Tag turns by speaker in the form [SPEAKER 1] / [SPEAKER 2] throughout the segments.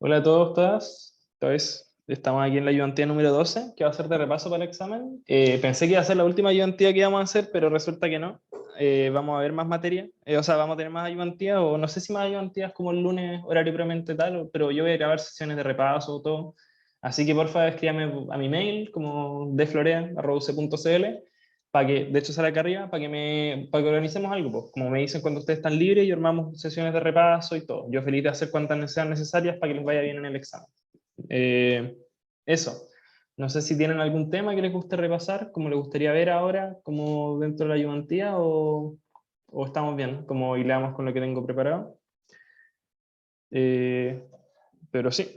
[SPEAKER 1] Hola a todos, todas. Esta vez estamos aquí en la ayudantía número 12, que va a ser de repaso para el examen. Pensé que iba a ser la última ayudantía que íbamos a hacer, pero resulta que no. Vamos a ver más materia, o sea, vamos a tener más ayudantías, o no sé si más ayudantías como el lunes, horario previamente tal, pero yo voy a grabar sesiones de repaso o todo. Así que porfa, escríbame a mi mail, como deflorea@uc.cl, para que, de hecho sale acá arriba, para que organicemos algo, pues. Como me dicen cuando ustedes están libres y armamos sesiones de repaso y todo. Yo feliz de hacer cuantas sean necesarias para que les vaya bien en el examen. Eh, Eso. No sé si tienen algún tema que les guste repasar, como les gustaría ver ahora, como dentro de la ayudantía, o estamos bien, como hilamos con lo que tengo preparado. Eh, pero sí,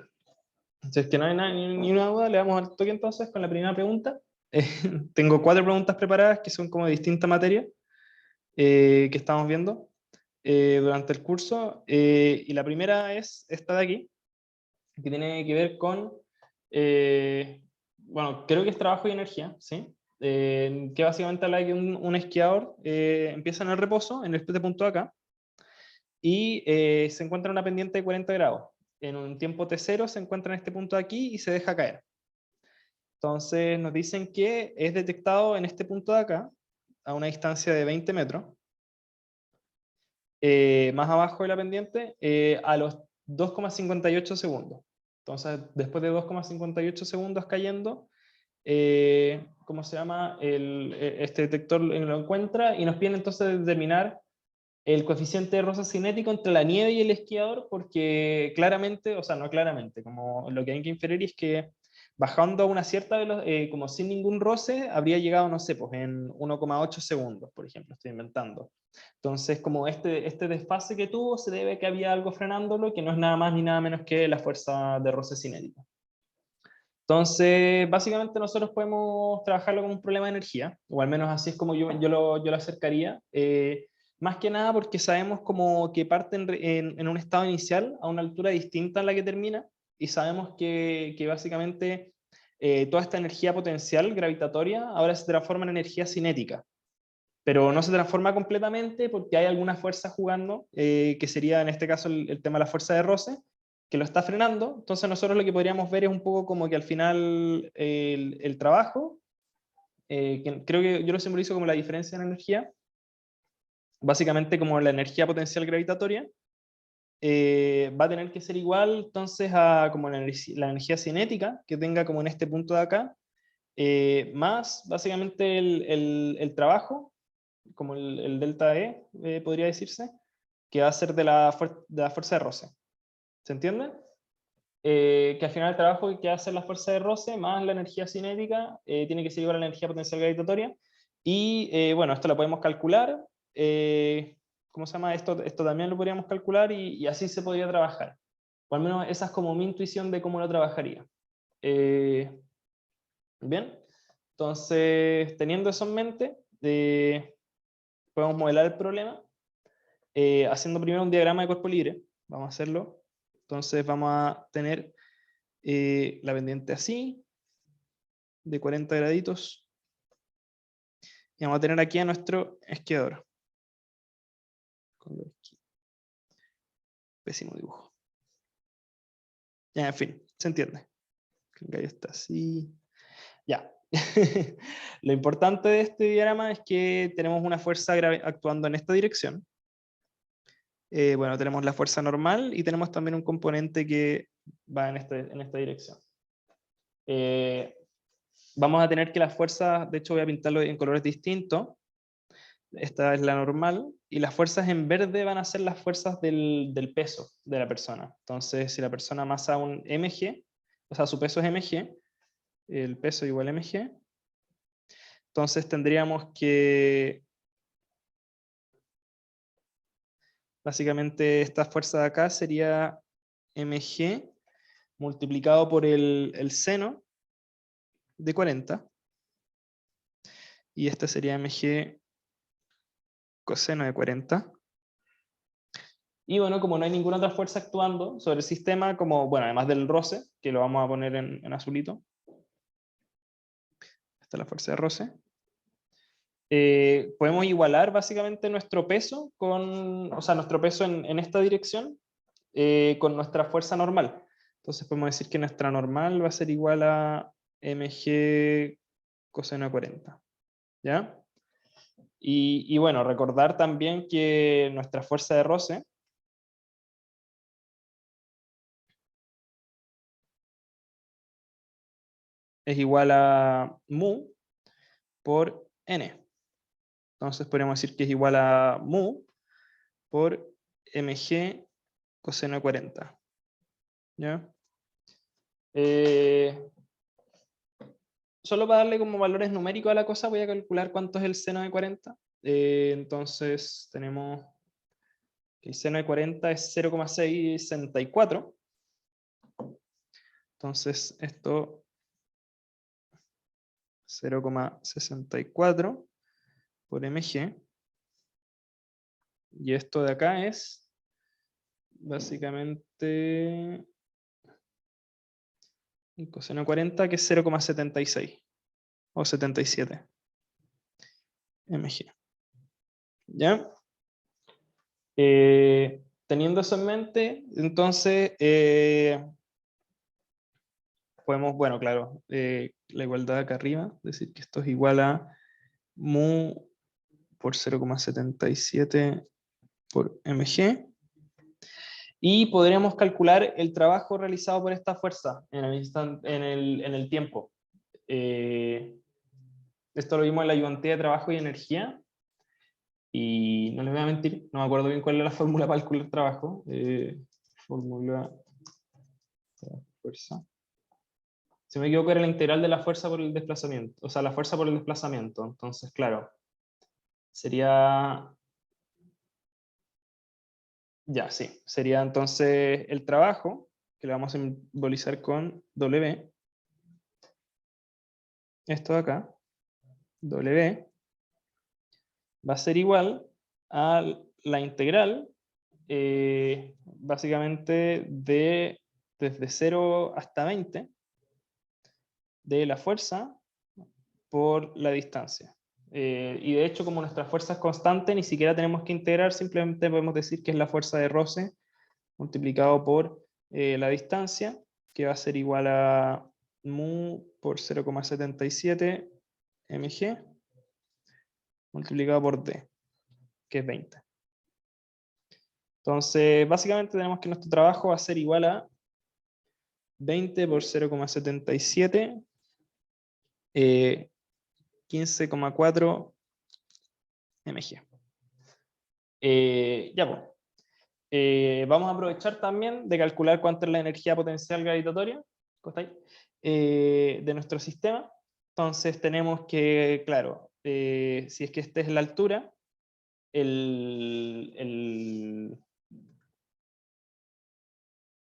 [SPEAKER 1] si es que no hay ni una duda, le damos al toque entonces con la primera pregunta. Eh, Tengo 4 preguntas preparadas que son como de distinta materia que estamos viendo durante el curso. Y la primera es esta de aquí, que tiene que ver con, bueno, creo que es trabajo y energía, ¿sí? Que básicamente habla de que un esquiador empieza en el reposo, en este punto de acá, y se encuentra en una pendiente de 40 grados. En un tiempo T0 se encuentra en este punto de aquí y se deja caer. Entonces nos dicen que es detectado en este punto de acá, a una distancia de 20 metros, más abajo de la pendiente, a los 2,58 segundos. Entonces, después de 2,58 segundos cayendo, ¿cómo se llama? Este detector lo encuentra y nos pide entonces determinar el coeficiente de roce cinético entre la nieve y el esquiador, porque claramente, o sea, no claramente, como lo que hay que inferir es que bajando a una cierta velocidad, como sin ningún roce, habría llegado, no sé, pues en 1,8 segundos, por ejemplo, estoy inventando. Entonces, como este desfase que tuvo se debe a que había algo frenándolo, que no es nada más ni nada menos que la fuerza de roce cinético. Entonces, básicamente nosotros podemos trabajarlo como un problema de energía, o al menos así es como yo lo acercaría, más que nada porque sabemos como que parte en un estado inicial a una altura distinta a la que termina, y sabemos que básicamente toda esta energía potencial gravitatoria ahora se transforma en energía cinética, pero no se transforma completamente porque hay alguna fuerza jugando, que sería en este caso el tema de la fuerza de roce, que lo está frenando. Entonces nosotros lo que podríamos ver es un poco como que al final el trabajo, que creo que yo lo simbolizo como la diferencia en energía, básicamente como la energía potencial gravitatoria, va a tener que ser igual entonces a como la energía cinética que tenga como en este punto de acá, más básicamente el trabajo, como el delta E, podría decirse, que va a ser de la fuerza de roce. ¿Se entiende? Que al final el trabajo que hace la fuerza de roce más la energía cinética tiene que ser igual a la energía potencial gravitatoria. Y bueno, esto lo podemos calcular. ¿Cómo se llama? Esto también lo podríamos calcular y así se podría trabajar. O al menos esa es como mi intuición de cómo lo trabajaría. Bien, entonces teniendo eso en mente, podemos modelar el problema haciendo primero un diagrama de cuerpo libre. Vamos a hacerlo. Entonces vamos a tener la pendiente así, de 40 graditos. Y vamos a tener aquí a nuestro esquiador. Pésimo dibujo. Ya, en fin, se entiende. El gallo está así. Ya. Lo importante de este diagrama es que tenemos una fuerza actuando en esta dirección. Bueno, tenemos la fuerza normal y tenemos también un componente que va en esta dirección. Vamos a tener que las fuerzas, de hecho voy a pintarlo en colores distintos. Esta es la normal, y las fuerzas en verde van a ser las fuerzas del peso de la persona. Entonces, si la persona masa un mg, o sea, su peso es mg, el peso igual a mg, entonces tendríamos que, básicamente esta fuerza de acá sería mg multiplicado por el seno de 40, y esta sería mg coseno de 40. Y bueno, como no hay ninguna otra fuerza actuando sobre el sistema, como, bueno, además del roce, que lo vamos a poner en azulito, esta es la fuerza de roce, podemos igualar básicamente nuestro peso o sea, nuestro peso en esta dirección con nuestra fuerza normal. Entonces podemos decir que nuestra normal va a ser igual a mg coseno de 40. ¿Ya? Y bueno, recordar también que nuestra fuerza de roce es igual a mu por n. Entonces podríamos decir que es igual a mu por mg coseno de 40. ¿Ya? Solo para darle como valores numéricos a la cosa, voy a calcular cuánto es el seno de 40. Entonces tenemos que el seno de 40 es 0,664. Entonces esto 0,64 por mg. Y esto de acá es básicamente el coseno de 40, que es 0,76 o 77 mg. ¿Ya? Teniendo eso en mente, entonces podemos, bueno, claro, la igualdad acá arriba, decir que esto es igual a mu por 0,77 por mg. Y podríamos calcular el trabajo realizado por esta fuerza en el tiempo. Esto lo vimos en la ayudantía de trabajo y energía. Y no les voy a mentir, no me acuerdo bien cuál es la fórmula para calcular trabajo. Fórmula de fuerza. Si me equivoco, era la integral de la fuerza por el desplazamiento. O sea, la fuerza por el desplazamiento. Entonces, claro, sería... Ya, sí. Sería entonces el trabajo, que lo vamos a simbolizar con W. Esto de acá, W, va a ser igual a la integral, básicamente, desde 0 hasta 20, de la fuerza por la distancia. Y de hecho, como nuestra fuerza es constante, ni siquiera tenemos que integrar, simplemente podemos decir que es la fuerza de roce multiplicado por la distancia, que va a ser igual a mu por 0,77 mg multiplicado por d, que es 20. Entonces, básicamente tenemos que nuestro trabajo va a ser igual a 20 por 0,77, 15,4 mg. Ya, pues. Vamos a aprovechar también de calcular cuánto es la energía potencial gravitatoria de nuestro sistema. Entonces tenemos que, claro, si es que esta es la altura,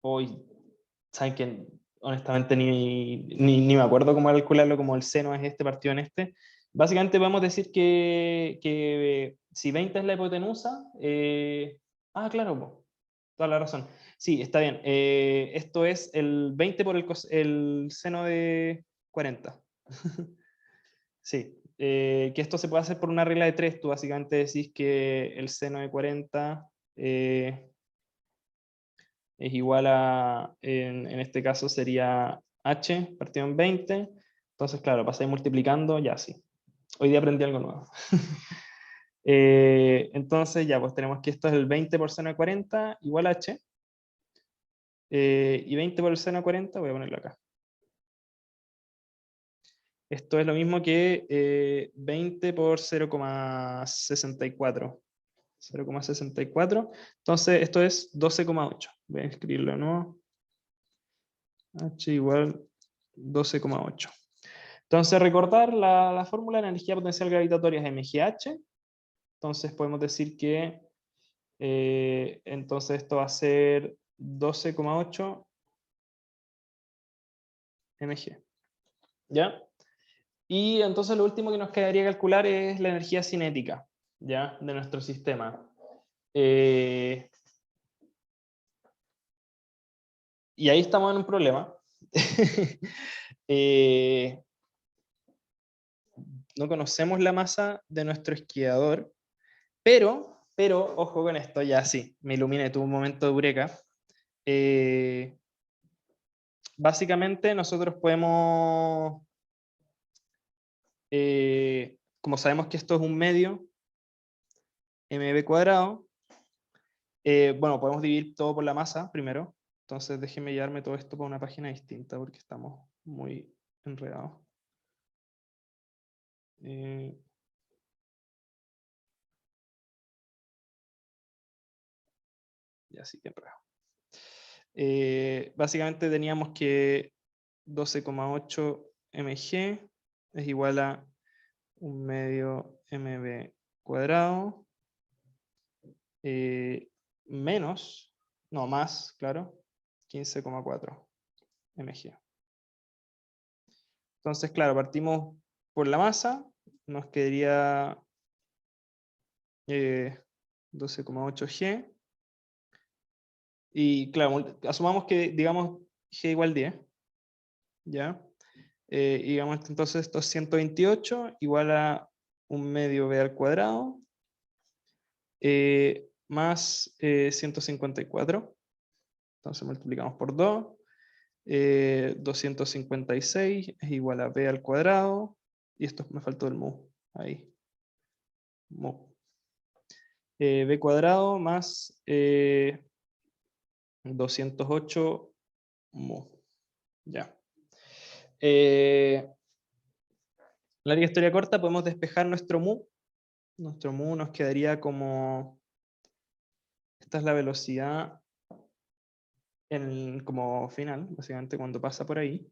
[SPEAKER 1] hoy, saben que honestamente ni me acuerdo cómo calcularlo, como el seno es este partido en este. Básicamente podemos decir que si 20 es la hipotenusa, claro, po, toda la razón. Sí, está bien. Esto es el 20 por el seno de 40. Sí, que esto se puede hacer por una regla de 3. Tú básicamente decís que el seno de 40 es igual a, en este caso sería h partido en 20. Entonces, claro, pasáis multiplicando, ya sí. Hoy día aprendí algo nuevo. Entonces, ya, pues tenemos que esto es el 20 por seno de 40 igual a h. Y 20 por el seno de 40, voy a ponerlo acá. Esto es lo mismo que 20 por 0,64. 0,64. Entonces, esto es 12,8. Voy a escribirlo de nuevo. H igual 12,8. Entonces, recordar la fórmula de energía potencial gravitatoria es mgh. Entonces, podemos decir que entonces esto va a ser 12,8 mg. ¿Ya? Y entonces lo último que nos quedaría calcular es la energía cinética, ¿ya? De nuestro sistema. Y ahí estamos en un problema. No conocemos la masa de nuestro esquiador, pero, ojo con esto, ya sí, me iluminé, tuve un momento de eureka. básicamente nosotros podemos, como sabemos que esto es un medio, mb cuadrado, bueno, podemos dividir todo por la masa primero. Entonces déjenme llevarme todo esto para una página distinta porque estamos muy enredados. Ya sí que enredado. Básicamente teníamos que 12,8 mg es igual a un medio mb cuadrado menos, no más, claro, 15,4 mg. Entonces, claro, partimos por la masa, nos quedaría 12,8 g. Y claro, asumamos que, digamos, g igual 10, ¿ya? Y digamos, entonces esto es 128 igual a un medio b al cuadrado más 154. Entonces multiplicamos por 2. 256 es igual a b al cuadrado. Y esto me faltó el mu. Ahí. Mu. B cuadrado más 208 mu. Ya. Larga historia corta, podemos despejar nuestro mu. Nuestro mu nos quedaría como... Esta es la velocidad como final, básicamente cuando pasa por ahí.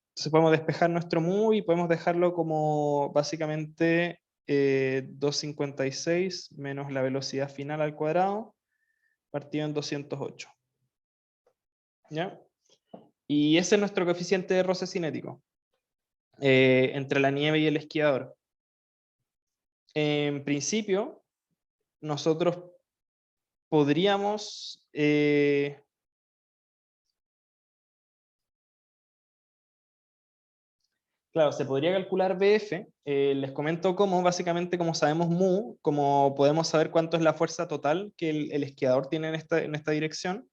[SPEAKER 1] Entonces podemos despejar nuestro mu y podemos dejarlo como básicamente 256 menos la velocidad final al cuadrado, partido en 208. ¿Ya? Y ese es nuestro coeficiente de roce cinético entre la nieve y el esquiador. En principio, nosotros podríamos claro, se podría calcular BF. Les comento cómo, básicamente como sabemos mu, como podemos saber cuánto es la fuerza total que el esquiador tiene en esta dirección,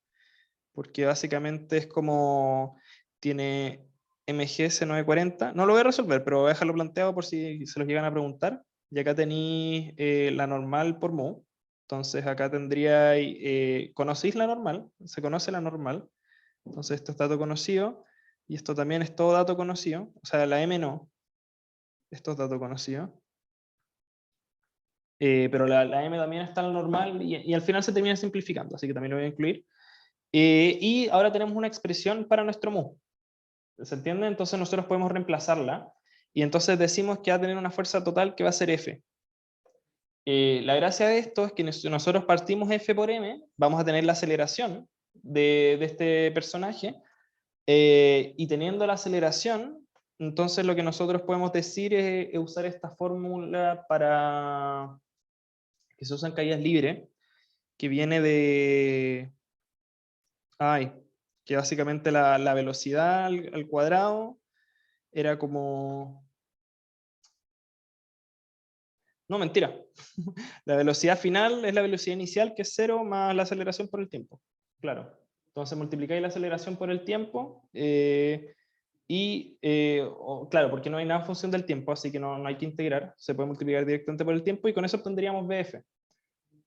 [SPEAKER 1] porque básicamente es como tiene MGS 940. No lo voy a resolver, pero voy a dejarlo planteado por si se los llegan a preguntar. Y acá tenéis la normal por mu. Entonces acá tendría, ¿conocéis la normal? Se conoce la normal. Entonces esto es dato conocido. Y esto también es todo dato conocido. O sea, la M no. Esto es dato conocido. Pero la M también está en la normal y al final se termina simplificando. Así que también lo voy a incluir. Y ahora tenemos una expresión para nuestro mu. ¿Se entiende? Entonces nosotros podemos reemplazarla. Y entonces decimos que va a tener una fuerza total que va a ser F. La gracia de esto es que nosotros partimos F por M, vamos a tener la aceleración de este personaje, y teniendo la aceleración, entonces lo que nosotros podemos decir es usar esta fórmula para que se usa en caídas libres, que viene de... Ay, que básicamente la velocidad al cuadrado era como... No, mentira. La velocidad final es la velocidad inicial, que es 0, más la aceleración por el tiempo. Claro. Entonces multiplicáis la aceleración por el tiempo claro, porque no hay nada en función del tiempo, así que no hay que integrar. Se puede multiplicar directamente por el tiempo y con eso obtendríamos BF.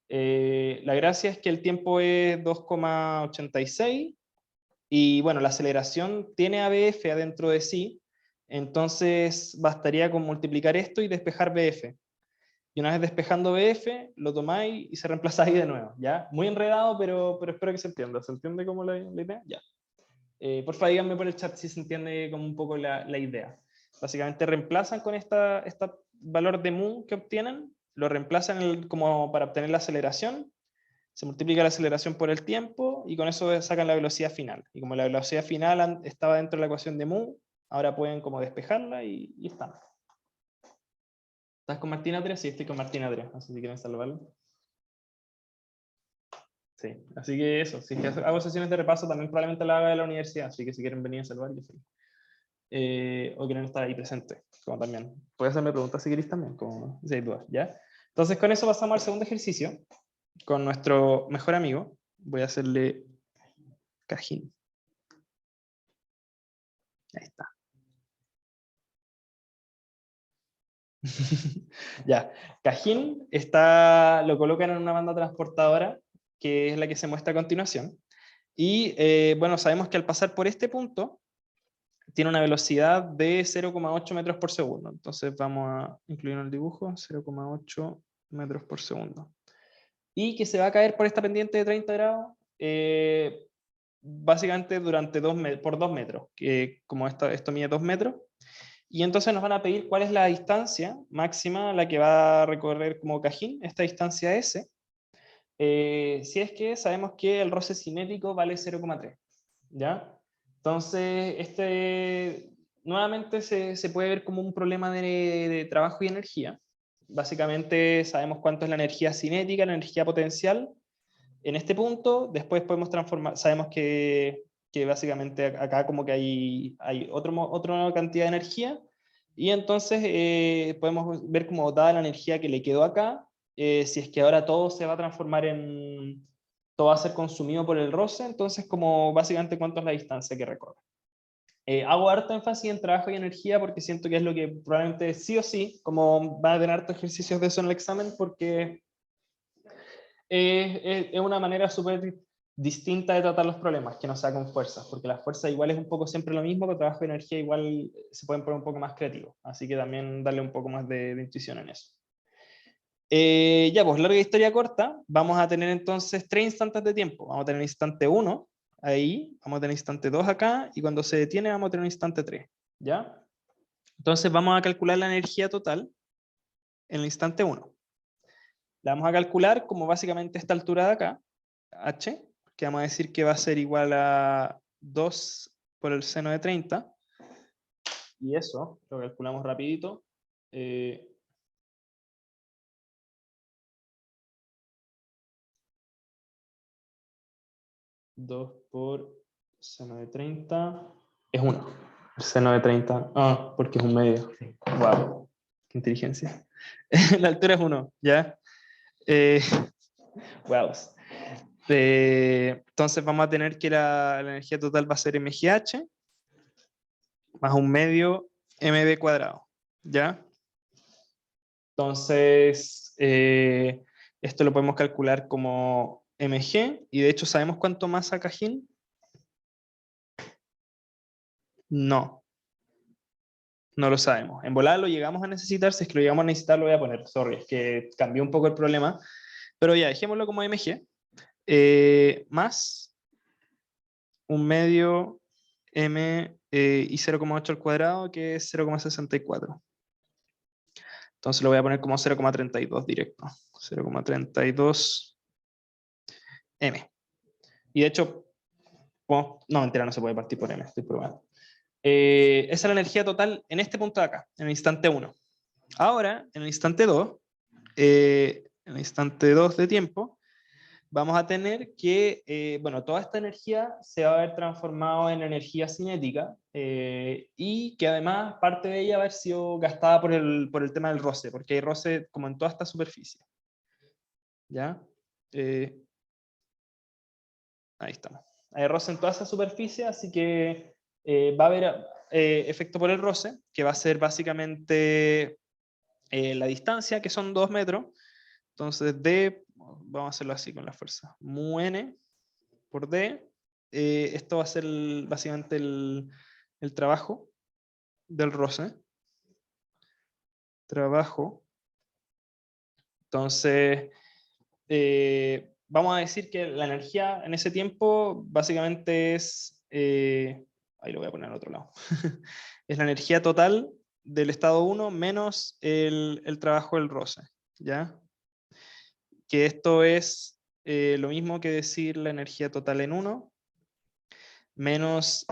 [SPEAKER 1] La gracia es que el tiempo es 2,86 y bueno, la aceleración tiene ABF adentro de sí, entonces bastaría con multiplicar esto y despejar BF. Y una vez despejando BF, lo tomáis y se reemplaza ahí de nuevo, ¿ya? Muy enredado, pero espero que se entienda. ¿Se entiende como la idea? Ya. Porfa, díganme por el chat si se entiende como un poco la idea. Básicamente reemplazan con este valor de mu que obtienen, lo reemplazan como para obtener la aceleración, se multiplica la aceleración por el tiempo y con eso sacan la velocidad final. Y como la velocidad final estaba dentro de la ecuación de mu, ahora pueden como despejarla y están. ¿Estás con Martina 3? Sí, estoy con Martina 3, no sé si quieren salvarlo. Sí, así que eso, si hago sesiones de repaso también probablemente la haga de la universidad, así que si quieren venir a salvar, yo feliz. O quieren estar ahí presentes, como también. Puedes hacerme preguntas si queréis también, como si hay dudas, ¿ya? Entonces con eso pasamos al segundo ejercicio, con nuestro mejor amigo. Voy a hacerle cajín. Ahí está. Ya, Cajín lo colocan en una banda transportadora, que es la que se muestra a continuación. Y bueno, sabemos que al pasar por este punto, tiene una velocidad de 0,8 metros por segundo. Entonces vamos a incluir en el dibujo 0,8 metros por segundo. Y que se va a caer por esta pendiente de 30 grados, básicamente por 2 metros, que como esto mide 2 metros. Y entonces nos van a pedir cuál es la distancia máxima a la que va a recorrer como Cajín, esta distancia S, si es que sabemos que el roce cinético vale 0,3, ¿ya? Entonces, nuevamente se puede ver como un problema de trabajo y energía. Básicamente sabemos cuánto es la energía cinética, la energía potencial en este punto. Después podemos transformar, sabemos que básicamente acá como que hay otra cantidad de energía, y entonces podemos ver como dada la energía que le quedó acá, si es que ahora todo se va a transformar todo va a ser consumido por el roce, entonces como básicamente cuánto es la distancia que recorre. Hago harto énfasis en trabajo y energía porque siento que es lo que probablemente sí o sí, como van a tener hartos ejercicios de eso en el examen, porque es una manera súper distinta de tratar los problemas, que no sea con fuerzas, porque las fuerzas igual es un poco siempre lo mismo, pero trabajo y energía igual se pueden poner un poco más creativos, así que también darle un poco más de intuición en eso. Ya, pues larga historia corta, vamos a tener entonces 3 instantes de tiempo. Vamos a tener instante 1 ahí, vamos a tener instante 2 acá, y cuando se detiene vamos a tener instante 3, ¿ya? Entonces vamos a calcular la energía total en el instante 1. La vamos a calcular como básicamente esta altura de acá, h, que vamos a decir que va a ser igual a 2 por el seno de 30, y eso lo calculamos rapidito. 2 por seno de 30 es 1. El seno de 30, porque es un medio. Wow, qué inteligencia. La altura es 1, ¿ya? Wow. Entonces vamos a tener que la energía total va a ser mgh más un medio mv cuadrado, ¿ya? Entonces, esto lo podemos calcular como mg, y de hecho, ¿sabemos cuánto masa Cajín? No, no lo sabemos. En volada lo llegamos a necesitar, si es que lo llegamos a necesitar lo voy a poner, sorry, es que cambió un poco el problema, pero ya, dejémoslo como mg, más un medio m y 0,8 al cuadrado, que es 0,64. Entonces lo voy a poner como 0,32 directo. 0,32 m. Y de hecho, no, mentira, no se puede partir por m, estoy probando. Esa es la energía total en este punto de acá, en el instante 1. Ahora, en el instante 2, en el instante 2 de tiempo, vamos a tener que, bueno, toda esta energía se va a haber transformado en energía cinética, y que además parte de ella va a haber sido gastada por el tema del roce, porque hay roce como en toda esta superficie. ¿Ya? Ahí estamos. Hay roce en toda esa superficie, así que va a haber efecto por el roce, que va a ser básicamente la distancia, que son 2 metros. Entonces, D, vamos a hacerlo así con la fuerza, mu n por D. Esto va a ser básicamente el trabajo del roce. Trabajo. Entonces, vamos a decir que la energía en ese tiempo básicamente es, ahí lo voy a poner al otro lado, es la energía total del estado 1 menos el trabajo del roce, ¿ya? Que esto es lo mismo que decir la energía total en 1 menos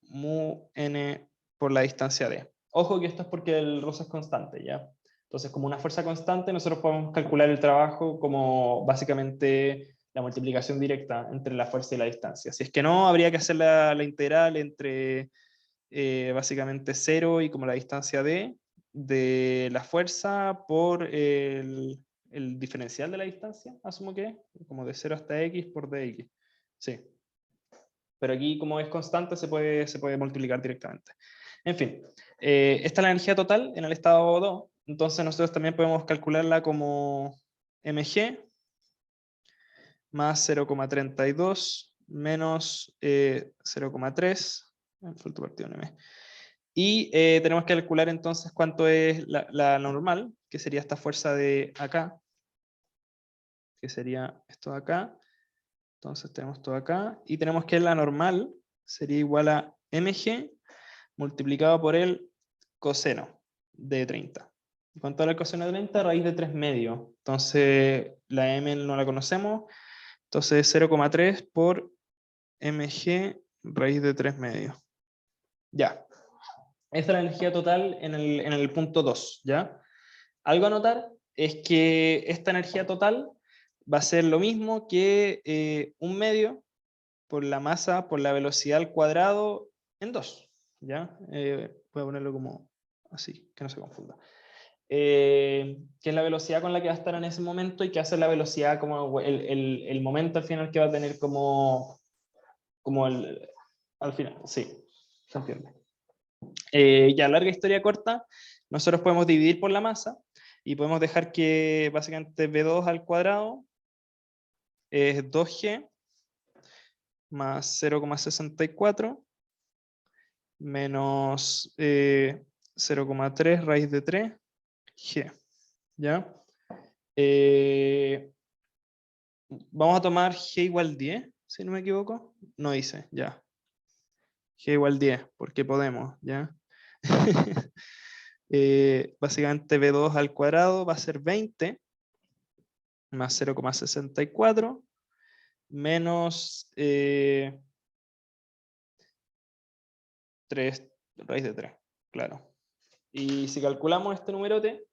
[SPEAKER 1] mu n por la distancia d. Ojo que esto es porque el roce es constante, ¿ya? Entonces, como una fuerza constante, nosotros podemos calcular el trabajo como básicamente la multiplicación directa entre la fuerza y la distancia. Si es que no, habría que hacer la integral entre básicamente 0 y como la distancia d de la fuerza por el diferencial de la distancia, asumo que es, como de 0 hasta x por dx. Sí. pero aquí como es constante se puede multiplicar directamente. En fin, esta es la energía total en el estado 2, entonces nosotros también podemos calcularla como mg más 0,32 menos 0,3, falta partido en m. Y tenemos que calcular entonces cuánto es la normal, que sería esta fuerza de acá, que sería esto de acá. Entonces tenemos todo acá, y tenemos que la normal sería igual a mg multiplicado por el coseno de 30. ¿Cuánto era el coseno de 30? Raíz de 3 medios. Entonces la m no la conocemos, entonces 0,3 por mg raíz de 3 medios. Ya. Esta es la energía total en el punto 2, ¿ya? Algo a notar es que esta energía total va a ser lo mismo que un medio por la masa por la velocidad al cuadrado en 2, ¿ya? Voy a ponerlo como así, que no se confunda. Que es la velocidad con la que va a estar en ese momento y que hace la velocidad como el momento al final que va a tener como al final, sí, se entiende. Ya, larga historia corta, nosotros podemos dividir por la masa y podemos dejar que básicamente V2 al cuadrado es 2G más 0,64 menos 0,3 raíz de 3 G. ¿Ya? Vamos a tomar G igual 10, si no me equivoco. No hice, ya. G igual 10, porque podemos, ¿ya? Básicamente V2 al cuadrado va a ser 20 más 0,64 menos 3 raíz de 3, claro. Y si calculamos este numerote,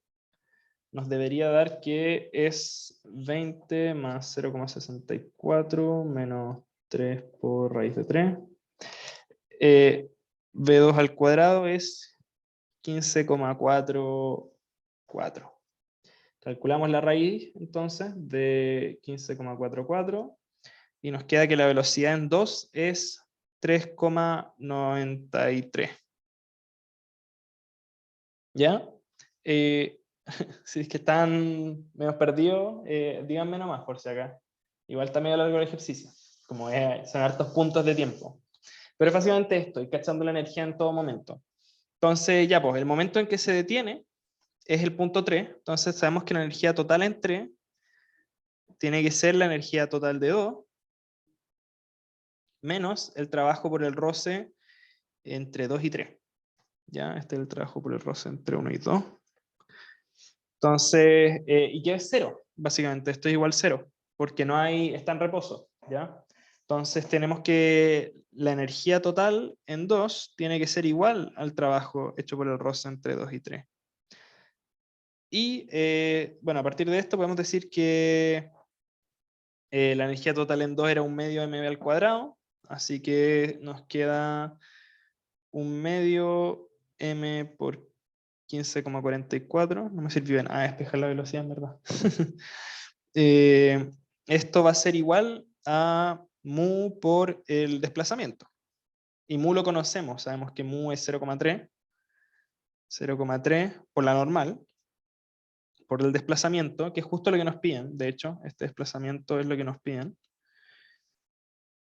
[SPEAKER 1] nos debería dar que es 20 más 0,64 menos 3 por raíz de 3. V2 al cuadrado es 15,44. Calculamos la raíz entonces de 15,44 y nos queda que la velocidad en 2 es 3,93. ¿Ya? Si es que están medio perdidos, díganme nomás por si acá. Igual está medio largo el ejercicio, como son hartos puntos de tiempo. Pero es básicamente esto, ir cachando la energía en todo momento. Entonces, ya, pues, el momento en que se detiene es el punto 3. Entonces, sabemos que la energía total en 3 tiene que ser la energía total de 2 menos el trabajo por el roce entre 2 y 3. ¿Ya? Este es el trabajo por el roce entre 1 y 2. Entonces, ¿y qué es 0? Básicamente, esto es igual 0, porque no hay, está en reposo, ¿ya? Entonces tenemos que la energía total en 2 tiene que ser igual al trabajo hecho por el roce entre 2 y 3. Y, bueno, a partir de esto podemos decir que la energía total en 2 era 1/2 mv al cuadrado, así que nos queda 1/2 m por 15,44, no me sirvió bien. Despejar la velocidad, en verdad. Esto va a ser igual a mu por el desplazamiento. Y mu lo conocemos, sabemos que mu es 0,3 por la normal, por el desplazamiento, que es justo lo que nos piden, de hecho, este desplazamiento es lo que nos piden.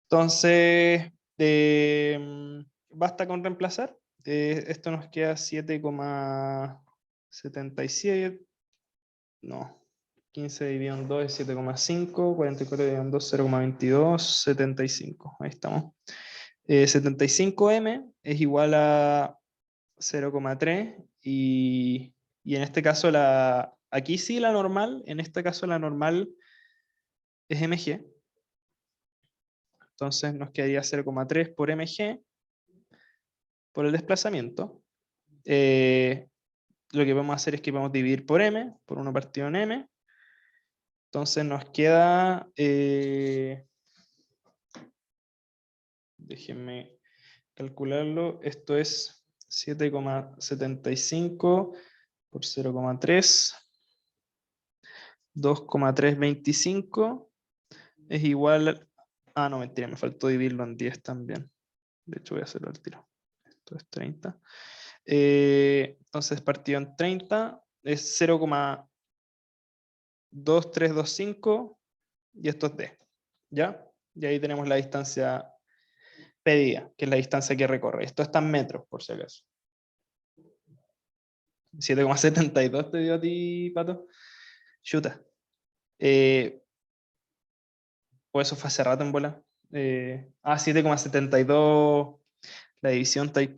[SPEAKER 1] Entonces, basta con reemplazar. Esto nos queda 7,77, no, 15 dividido en 2 es 7,5, 44 dividido en 2 0,22, 75, ahí estamos. 75m es igual a 0,3 y en este caso aquí sí la normal, en este caso la normal es mg, entonces nos quedaría 0,3 por mg por el desplazamiento. Lo que vamos a hacer es que vamos a dividir por m, por 1 partido en m. Entonces nos queda, déjenme calcularlo, esto es 7,75 por 0,3, 2,325 es igual Ah, no, mentira, me faltó dividirlo en 10 también. De hecho, voy a hacerlo al tiro. Esto es 30. Entonces, partido en 30 es 0,2325 y esto es D. ¿Ya? Y ahí tenemos la distancia pedida, que es la distancia que recorre. Esto está en metros, por si acaso. 7,72 te dio a ti, Pato. Chuta. Pues eso fue hace rato en bola. 7,72. La división, está ahí.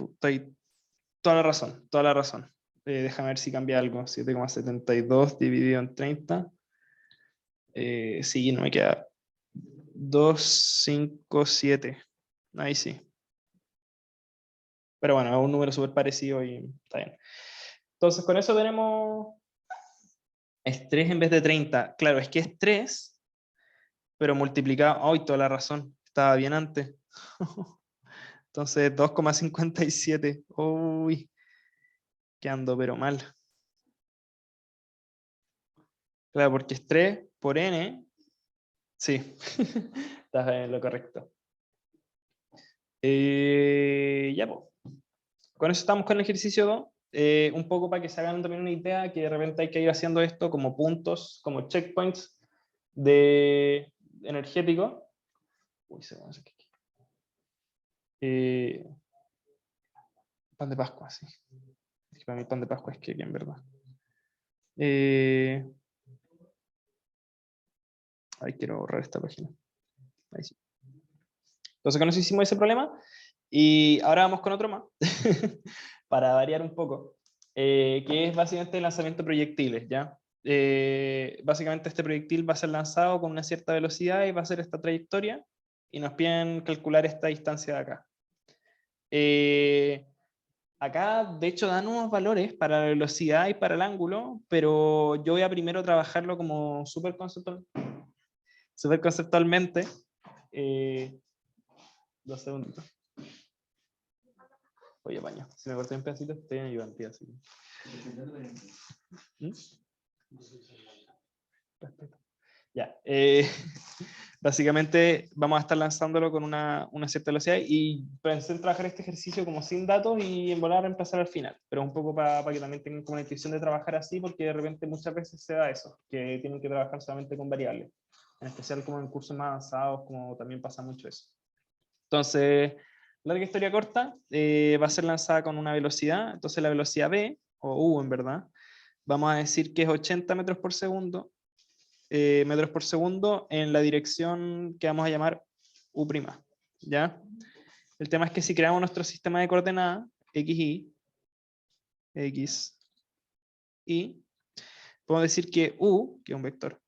[SPEAKER 1] Toda la razón, toda la razón. Déjame ver si cambia algo. 7,72 dividido en 30. Sí, no me queda. 257. Ahí sí. Pero bueno, es un número súper parecido y está bien. Entonces, con eso tenemos. Es 3 en vez de 30. Claro, es que es 3, pero multiplicado. ¡Ay, toda la razón! Estaba bien antes. Entonces, 2,57. Uy, que ando pero mal. Claro, porque es 3 por n. Sí, estás en lo correcto. Ya, pues. Con eso estamos con el ejercicio 2. Un poco para que se hagan también una idea que de repente hay que ir haciendo esto como puntos, como checkpoints de energético. Uy, se me hace aquí. Pan de Pascua, sí. Es que para mí pan de Pascua es que en verdad. Ahí quiero borrar esta página. Ahí sí. Entonces con eso hicimos ese problema. Y ahora vamos con otro más. Para variar un poco. Que es básicamente el lanzamiento de proyectiles, ¿ya? Básicamente este proyectil va a ser lanzado con una cierta velocidad y va a hacer esta trayectoria. Y nos piden calcular esta distancia de acá. Acá, de hecho, dan unos valores para la velocidad y para el ángulo, pero yo voy a primero trabajarlo como súper conceptualmente. 2 segunditos. Oye, baño. Si me corté un pedacito, estoy en ayudantía. Así. ¿Mm? Respeto. Ya. Básicamente vamos a estar lanzándolo con una cierta velocidad y pensé en trabajar este ejercicio como sin datos y en volar a reemplazar al final, pero un poco para que también tengan como la intuición de trabajar así, porque de repente muchas veces se da eso, que tienen que trabajar solamente con variables, en especial como en cursos más avanzados, como también pasa mucho eso. Entonces, larga historia corta, va a ser lanzada con una velocidad, entonces la velocidad v, o u en verdad, vamos a decir que es 80 metros por segundo, metros por segundo en la dirección que vamos a llamar U', ¿ya? El tema es que si creamos nuestro sistema de coordenadas, x, y, podemos decir que U, que es un vector,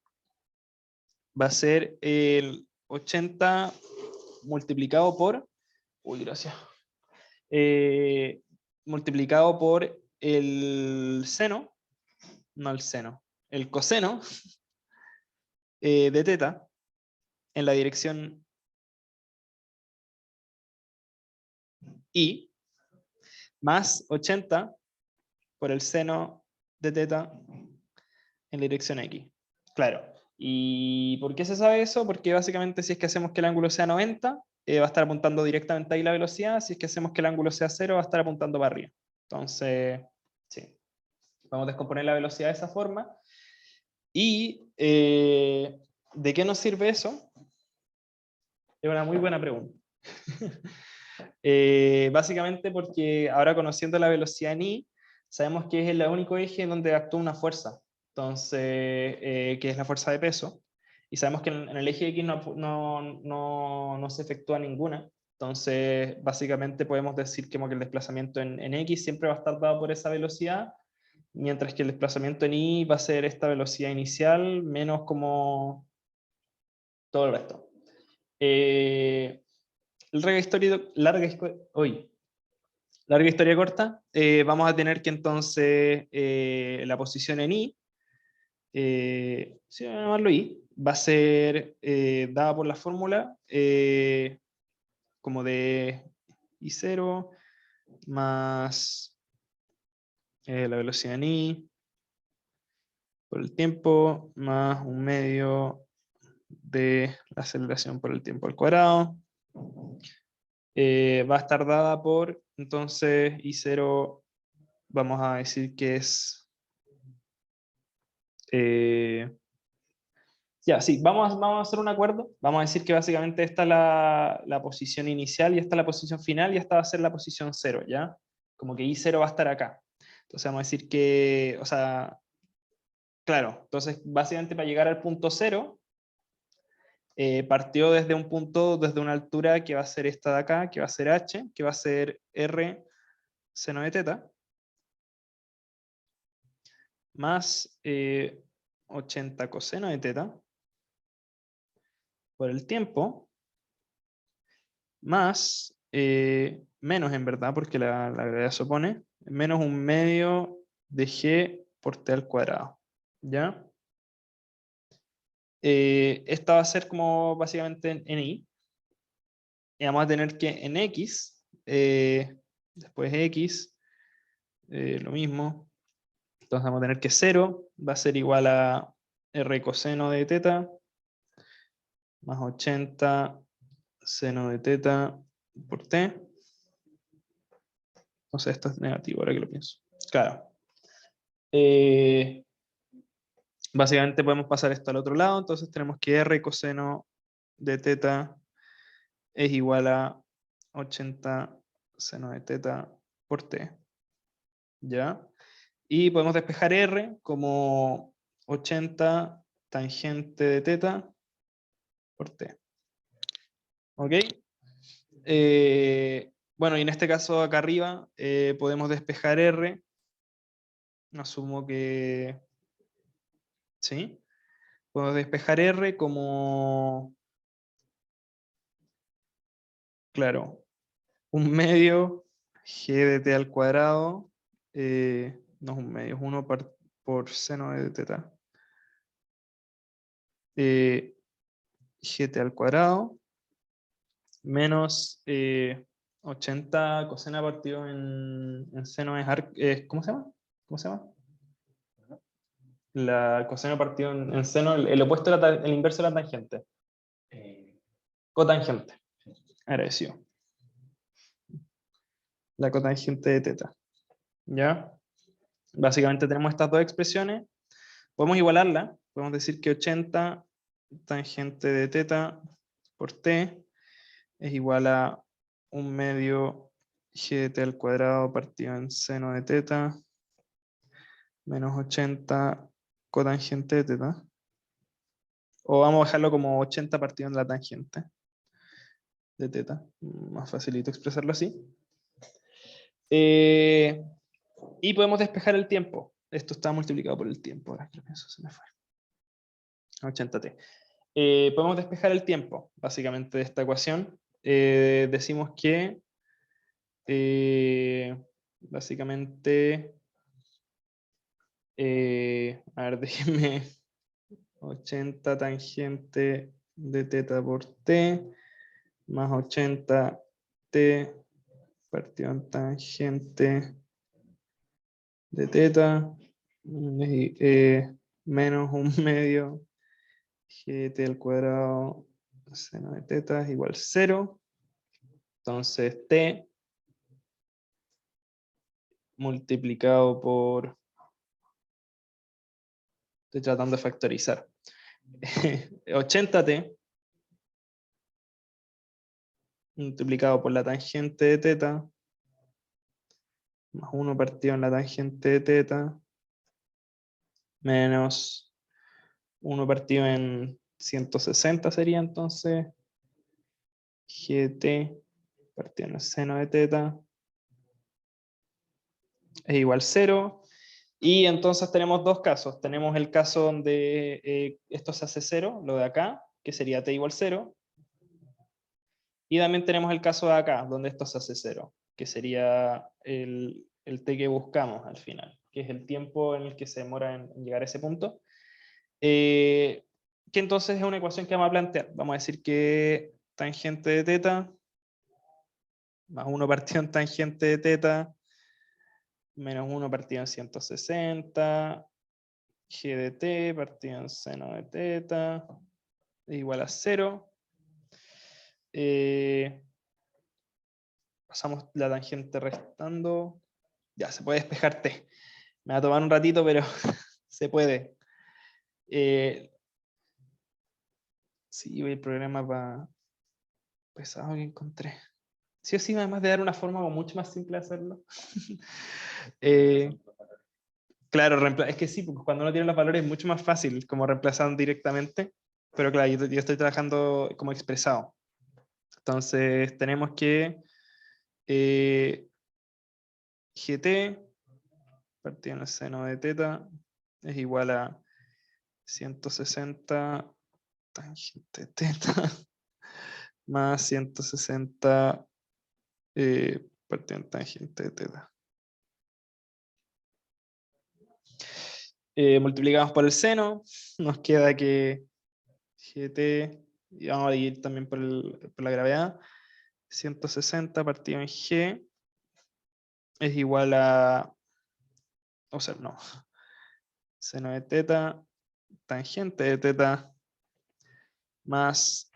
[SPEAKER 1] va a ser el 80 multiplicado por, uy, gracias, multiplicado por el seno, no el seno, el coseno de teta en la dirección y más 80 por el seno de teta en la dirección x. Claro. ¿Y por qué se sabe eso? Porque básicamente si es que hacemos que el ángulo sea 90, va a estar apuntando directamente ahí la velocidad. Si es que hacemos que el ángulo sea 0, va a estar apuntando para arriba. Entonces, sí. Vamos a descomponer la velocidad de esa forma. ¿Y de qué nos sirve eso? Es una muy buena pregunta. Básicamente porque ahora conociendo la velocidad en I, sabemos que es el único eje donde actúa una fuerza, entonces, que es la fuerza de peso, y sabemos que en el eje X no se efectúa ninguna, entonces básicamente podemos decir que el desplazamiento en X siempre va a estar dado por esa velocidad, mientras que el desplazamiento en Y va a ser esta velocidad inicial menos como todo el resto. Larga historia corta, vamos a tener que entonces la posición en I, si voy a llamarlo I, va a ser dada por la fórmula como de I0 más la velocidad en I por el tiempo más 1 medio de la aceleración por el tiempo al cuadrado. Va a estar dada por, entonces, I0, vamos a decir que es... ya, sí, vamos a hacer un acuerdo. Vamos a decir que básicamente esta es la posición inicial y esta es la posición final y esta va a ser la posición 0, ¿ya? Como que I0 va a estar acá. Entonces vamos a decir que, o sea, claro, entonces básicamente para llegar al punto 0, partió desde un punto, desde una altura que va a ser esta de acá, que va a ser h, que va a ser r seno de teta, más 80 coseno de teta, por el tiempo, más, menos en verdad, porque la gravedad se opone, menos un medio de g por t al cuadrado, ¿ya? Esta va a ser como básicamente en i, y vamos a tener que en x, después x, lo mismo, entonces vamos a tener que 0 va a ser igual a r coseno de teta, más 80 seno de teta por t. Entonces esto es negativo, ahora que lo pienso. Claro. Básicamente podemos pasar esto al otro lado, entonces tenemos que r coseno de teta es igual a 80 seno de teta por t. ¿Ya? Y podemos despejar r como 80 tangente de teta por t. ¿Ok? Bueno, y en este caso acá arriba podemos despejar r. Asumo que... ¿sí? Podemos despejar r como... claro, un medio g de t al cuadrado, no es un medio, es 1 por seno de teta. Gt al cuadrado menos 80 coseno partido en seno es ¿cómo se llama? ¿Cómo se llama? La coseno partido en seno, el opuesto, el inverso de la tangente. Cotangente. Agradecido. La cotangente de teta. ¿Ya? Básicamente tenemos estas dos expresiones. Podemos igualarla. Podemos decir que 80 tangente de teta por t es igual a un medio g de t al cuadrado partido en seno de teta menos 80 cotangente de teta. O vamos a dejarlo como 80 partido en la tangente de teta. Más facilito expresarlo así. Y podemos despejar el tiempo. Esto está multiplicado por el tiempo. Ahora que lo pienso, se me fue. 80t. Podemos despejar el tiempo, básicamente, de esta ecuación. Decimos que, básicamente, a ver, déjenme, 80 tangente de teta por t, más 80 t partido en tangente de teta, menos un medio gt al cuadrado seno de teta es igual 0. Entonces t multiplicado por... estoy tratando de factorizar. 80t multiplicado por la tangente de teta más 1 partido en la tangente de teta menos 1 partido en 160 sería entonces gt partido en el seno de teta es igual 0. Y entonces tenemos dos casos. Tenemos el caso donde esto se hace 0, lo de acá, que sería t igual 0. Y también tenemos el caso de acá, donde esto se hace 0, que sería el t que buscamos al final, que es el tiempo en el que se demora en llegar a ese punto. Que entonces es una ecuación que vamos a plantear. Vamos a decir que tangente de teta más 1 partido en tangente de teta menos 1 partido en 160 g de t partido en seno de teta es igual a 0. Pasamos la tangente restando. Ya, se puede despejar t. Me va a tomar un ratito, pero se puede. Sí, el programa va pesado que encontré. Sí o sí, además de dar una forma mucho más simple de hacerlo. Claro, es que sí, porque cuando uno tiene los valores es mucho más fácil como reemplazando directamente. Pero claro, yo estoy trabajando como expresado. Entonces tenemos que GT partido en el seno de teta es igual a 160 tangente teta más 160 partido en tangente de teta. Multiplicamos por el seno, nos queda que GT, y vamos a dividir también por la gravedad, 160 partido en G es igual a, o sea, no, seno de teta, tangente de teta, más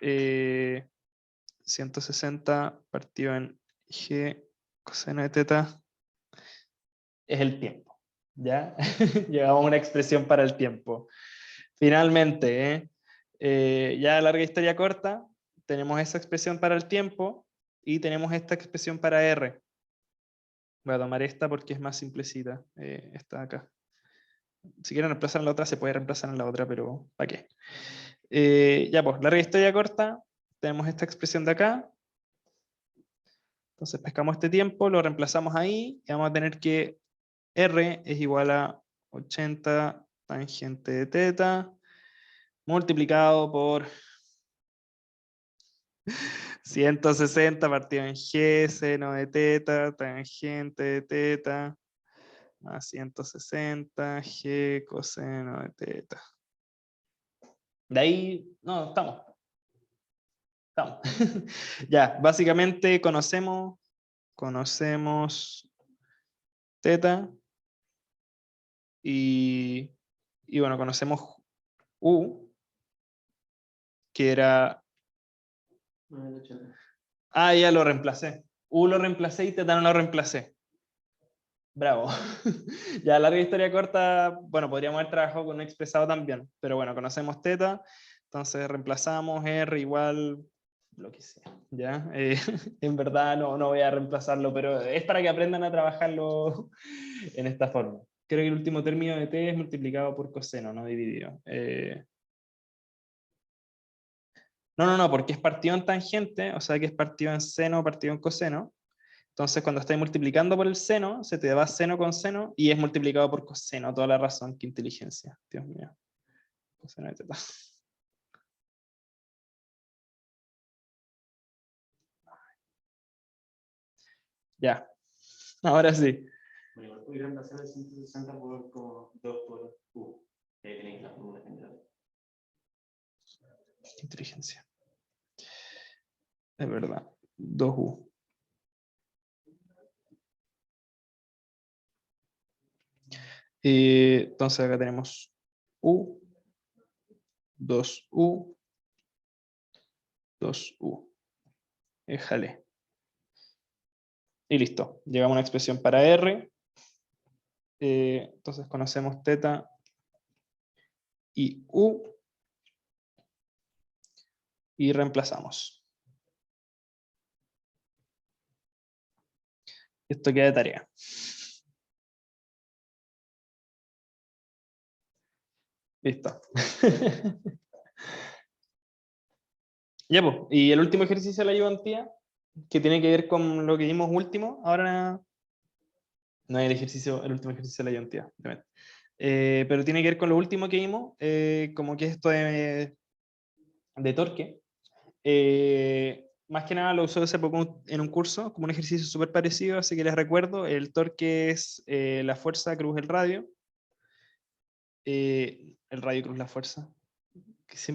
[SPEAKER 1] 160 partido en G coseno de teta, es el tiempo. ¿Ya? Llegamos a una expresión para el tiempo. Finalmente, ya larga historia corta, tenemos esa expresión para el tiempo y tenemos esta expresión para R. Voy a tomar esta porque es más simplecita, esta de acá. Si quieren reemplazar en la otra, se puede reemplazar en la otra, pero ¿para qué? Ya pues, larga historia corta, tenemos esta expresión de acá. Entonces pescamos este tiempo, lo reemplazamos ahí y vamos a tener que R es igual a 80 tangente de teta multiplicado por 160 partido en G, seno de teta, tangente de teta, más 160 G coseno de teta. De ahí, no, estamos. Ya, básicamente conocemos teta y bueno, conocemos U, que era... Ah, ya lo reemplacé. U lo reemplacé y teta no lo reemplacé. Bravo. Ya, larga historia corta, bueno, podríamos haber trabajado con un expresado también, pero bueno, conocemos teta, entonces reemplazamos R igual lo que sea, ¿ya? En verdad no voy a reemplazarlo, pero es para que aprendan a trabajarlo en esta forma. Creo que el último término de t es multiplicado por coseno, no dividido. No, porque es partido en tangente, o sea que es partido en seno, partido en coseno. Entonces, cuando estás multiplicando por el seno, se te va seno con seno y es multiplicado por coseno. Toda la razón, qué inteligencia. Dios mío. Coseno de teta. Ya. Ahora sí.
[SPEAKER 2] Bueno, voy a reemplazar el 160 por 2 por U. Ahí tenéis la fórmula general.
[SPEAKER 1] Qué inteligencia. Es verdad. 2U. Entonces acá tenemos U, 2U, 2U. Éjale. Y listo. Llegamos a una expresión para R. Entonces conocemos teta y U. Y reemplazamos. Esto queda de tarea. Listo. Ya, pues. Y el último ejercicio de la ayudantía, que tiene que ver con lo que vimos último, ahora no es el último ejercicio de la ayudantía, obviamente. Pero tiene que ver con lo último que vimos, como que es esto de torque. Más que nada lo usó hace poco en un curso, como un ejercicio súper parecido, así que les recuerdo, el torque es la fuerza cruz el radio. El radio cruz la fuerza.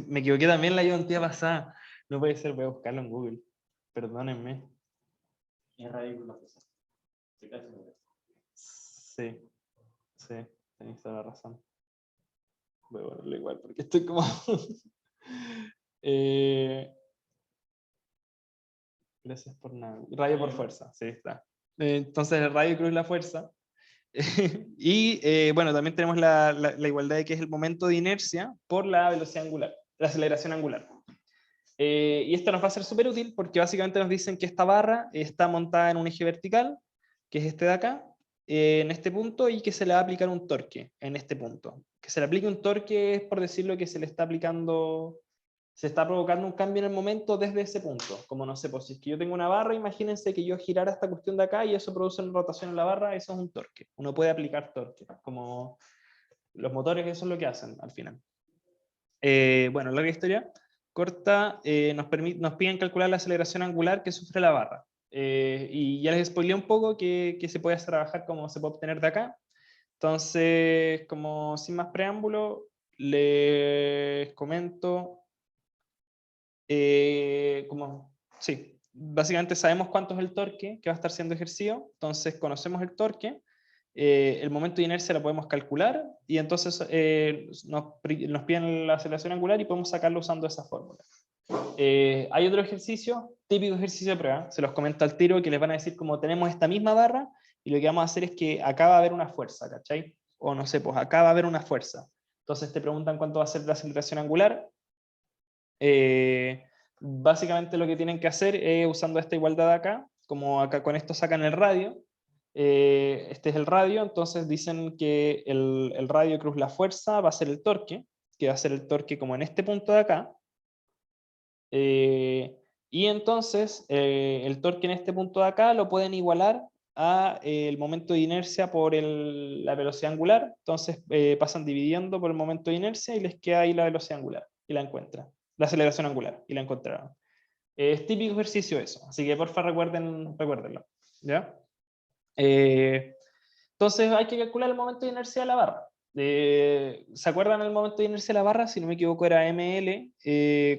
[SPEAKER 1] Me equivoqué también la ayudantía pasada. No puede ser, voy a buscarlo en Google. Perdónenme.
[SPEAKER 2] Es radio cruz la fuerza.
[SPEAKER 1] Sí, sí, tenéis toda la razón. Voy a ponerlo igual porque estoy como... Gracias por nada. Radio por fuerza, sí, está. Entonces el radio cruz es la fuerza. Y bueno, también tenemos la igualdad de que es el momento de inercia por la velocidad angular, la aceleración angular. Y esto nos va a ser súper útil porque básicamente nos dicen que esta barra está montada en un eje vertical, que es este de acá, en este punto, y que se le va a aplicar un torque en este punto. Que se le aplique un torque es, por decirlo, que se le está aplicando, se está provocando un cambio en el momento desde ese punto. Como no sé, pues si es que yo tengo una barra, imagínense que yo girara esta cuestión de acá y eso produce una rotación en la barra, eso es un torque. Uno puede aplicar torque, como los motores, eso es lo que hacen al final. Bueno, larga historia corta, nos piden calcular la aceleración angular que sufre la barra. Y ya les spoileé un poco que se puede trabajar como se puede obtener de acá. Entonces, como sin más preámbulo, les comento, sí, básicamente sabemos cuánto es el torque que va a estar siendo ejercido, entonces conocemos el torque, el momento de inercia lo podemos calcular, y entonces nos piden la aceleración angular y podemos sacarlo usando esa fórmula. Hay otro ejercicio, típico ejercicio de prueba, se los comento al tiro, que les van a decir como tenemos esta misma barra, y lo que vamos a hacer es que acá va a haber una fuerza, ¿cachai? O no sé, pues acá va a haber una fuerza. Entonces te preguntan cuánto va a ser la aceleración angular. Básicamente lo que tienen que hacer es usando esta igualdad de acá, como acá con esto sacan el radio, este es el radio, entonces dicen que el radio cruz la fuerza va a ser el torque, que va a ser el torque como en este punto de acá, y entonces el torque en este punto de acá lo pueden igualar a el momento de inercia por la velocidad angular, entonces pasan dividiendo por el momento de inercia y les queda ahí la velocidad angular, y la encuentran, la aceleración angular, y la encontraron. Es típico ejercicio eso, así que porfa recuérdenlo, ¿ya? Entonces hay que calcular el momento de inercia de la barra. ¿Se acuerdan el momento de inercia de la barra? Si no me equivoco era ml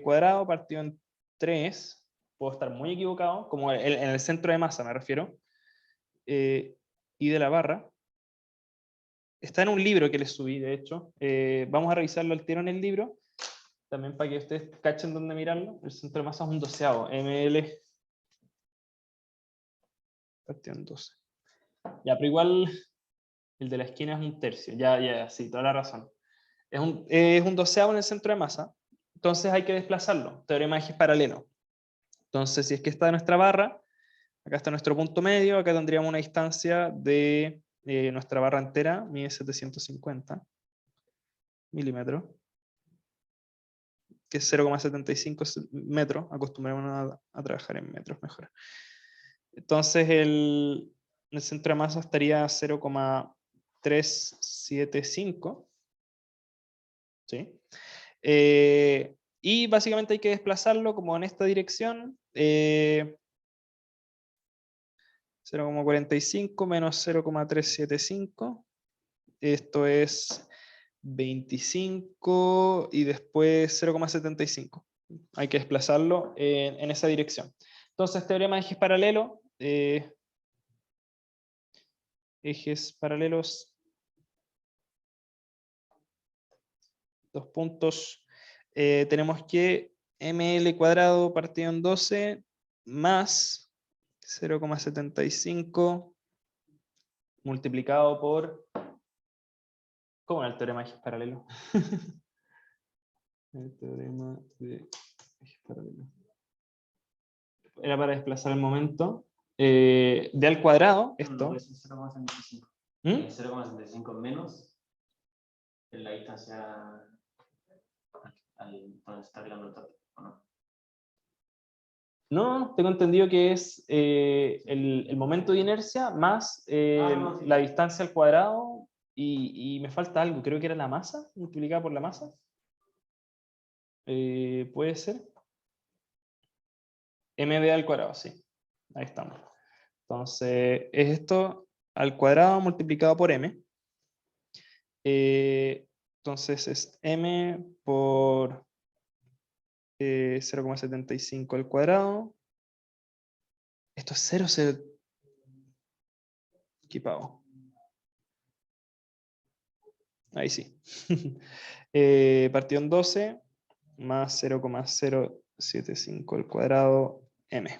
[SPEAKER 1] cuadrado partido en 3. Puedo estar muy equivocado, como en el centro de masa me refiero. Y de la barra. Está en un libro que les subí, de hecho. Vamos a revisarlo al tiro en el libro. También para que ustedes cachen dónde mirarlo. El centro de masa es un 12avo. ml partido en 12. Ya, pero igual el de la esquina es un tercio. Ya, sí, toda la razón. Es un 12avo en el centro de masa, entonces hay que desplazarlo, teorema de ejes paralelos. Entonces, si es que está nuestra barra, acá está nuestro punto medio, acá tendríamos una distancia de nuestra barra entera, mide 750 milímetros, que es 0,75 metros, acostumbrémonos a trabajar en metros mejor. Entonces, el centro de masa estaría 0,375, ¿sí? Y básicamente hay que desplazarlo como en esta dirección, 0,45 menos 0,375, esto es 25 y después 0,75. Hay que desplazarlo en esa dirección. Entonces, teorema de ejes paralelos, ejes paralelos, dos puntos, tenemos que ml cuadrado partido en 12 más 0,75 multiplicado por... ¿Cómo era el teorema de ejes paralelos? El teorema de ejes paralelos. Era para desplazar el momento. De al cuadrado, esto.
[SPEAKER 2] 0,75.
[SPEAKER 1] ¿Mm?
[SPEAKER 2] 0,75 menos en la distancia donde está tirando el torque, ¿o no?
[SPEAKER 1] No, tengo entendido que es el momento de inercia más
[SPEAKER 2] no, sí.
[SPEAKER 1] la distancia al cuadrado y me falta algo, creo que era la masa, multiplicada por la masa. ¿Puede ser? mv al cuadrado, sí. Ahí estamos. Entonces, es esto al cuadrado multiplicado por m. Entonces es m por 0,75 al cuadrado. Esto es 0, equipado. Ahí sí. Partido en 12 más 0,075 al cuadrado m.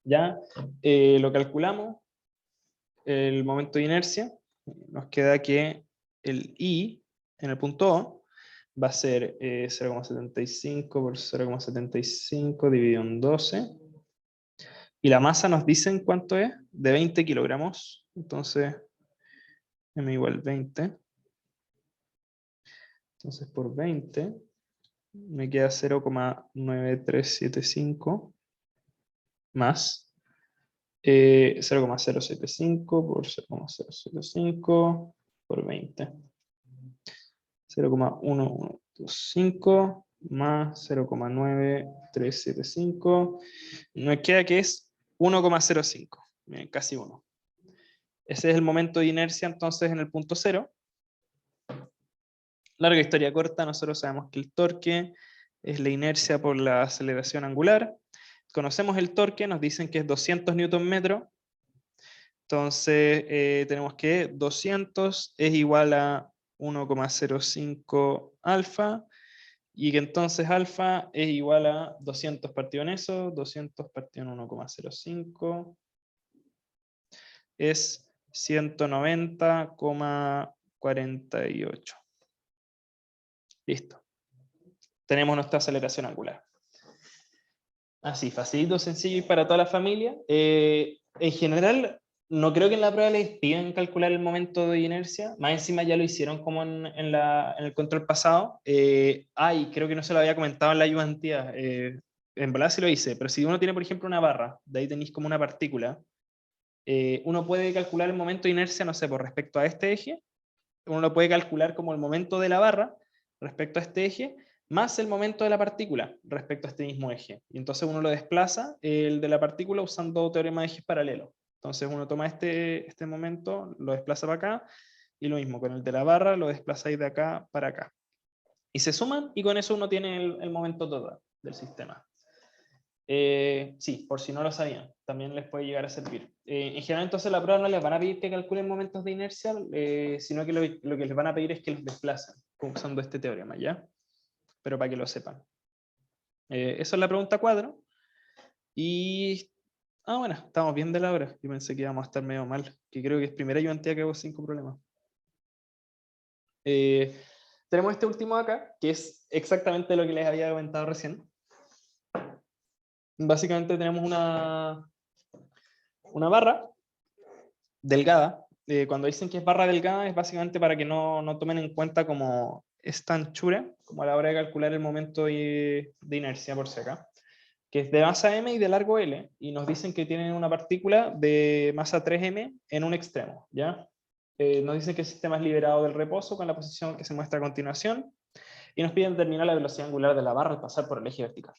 [SPEAKER 1] ¿Ya? Lo calculamos, el momento de inercia, nos queda que el I en el punto O va a ser 0,75 por 0,75 dividido en 12. Y la masa nos dicen cuánto es, de 20 kilogramos. Entonces, m igual 20. Entonces, por 20, me queda 0,9375 más 0,075 por 0,075 por 20. 0,1125 más 0,9375. Me queda que es 1,05. Casi 1. Ese es el momento de inercia entonces en el punto 0. Larga historia corta, nosotros sabemos que el torque es la inercia por la aceleración angular. Conocemos el torque, nos dicen que es 200 Nm. Entonces tenemos que 200 es igual a 1,05 alfa, y que entonces alfa es igual a 200 partido en eso, 200 partido en 1,05, es 190,48. Listo. Tenemos nuestra aceleración angular. Así, facilito, sencillo y para toda la familia. En general, no creo que en la prueba les pidan calcular el momento de inercia. Más encima ya lo hicieron como en el control pasado. Y creo que no se lo había comentado en la ayudantía. En verdad sí lo hice, pero si uno tiene, por ejemplo, una barra, de ahí tenéis como una partícula, uno puede calcular el momento de inercia, no sé, por respecto a este eje. Uno lo puede calcular como el momento de la barra respecto a este eje, más el momento de la partícula respecto a este mismo eje. Y entonces uno lo desplaza, el de la partícula, usando teorema de ejes paralelos. Entonces uno toma este momento, lo desplaza para acá, y lo mismo con el de la barra, lo desplazáis de acá para acá. Y se suman, y con eso uno tiene el momento total del sistema. Sí, por si no lo sabían, también les puede llegar a servir. En general, entonces, la prueba no les van a pedir que calculen momentos de inercia, sino que lo que les van a pedir es que los desplacen, usando este teorema, ¿ya? Pero para que lo sepan. Esa es la pregunta 4. Y... bueno, estamos bien de la hora. Yo pensé que íbamos a estar medio mal, que creo que es primera ayudantía que hago 5 problemas. Tenemos este último acá, que es exactamente lo que les había comentado recién. Básicamente tenemos una barra delgada. Cuando dicen que es barra delgada es básicamente para que no tomen en cuenta como esta anchura, como a la hora de calcular el momento de inercia por si acá, que es de masa m y de largo L, y nos dicen que tienen una partícula de masa 3m en un extremo, ¿ya? Nos dicen que el sistema es liberado del reposo con la posición que se muestra a continuación, y nos piden determinar la velocidad angular de la barra al pasar por el eje vertical.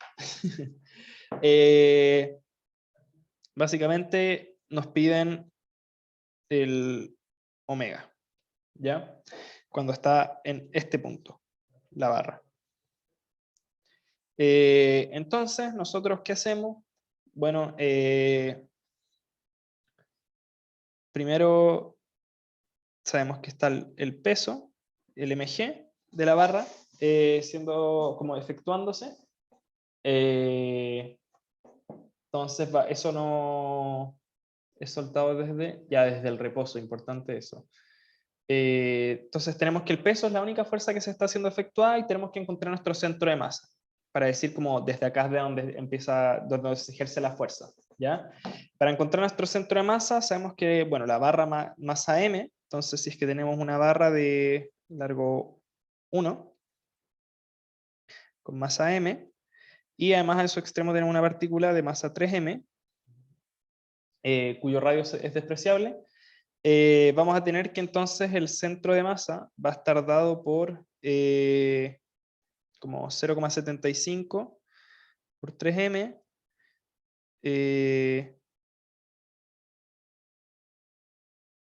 [SPEAKER 1] Básicamente nos piden el omega, ¿ya? Cuando está en este punto, la barra. Entonces, ¿nosotros qué hacemos? Bueno, primero sabemos que está el peso, el mg de la barra, siendo como efectuándose. Entonces, eso no es soltado desde el reposo, importante eso. Entonces tenemos que el peso es la única fuerza que se está haciendo efectuada, y tenemos que encontrar nuestro centro de masa, para decir como desde acá es de donde se ejerce la fuerza, ¿ya? Para encontrar nuestro centro de masa sabemos que, bueno, la barra masa m, entonces si es que tenemos una barra de largo 1, con masa m, y además en su extremo tenemos una partícula de masa 3m, cuyo radio es despreciable. Vamos a tener que entonces el centro de masa va a estar dado por como 0,75 por 3m,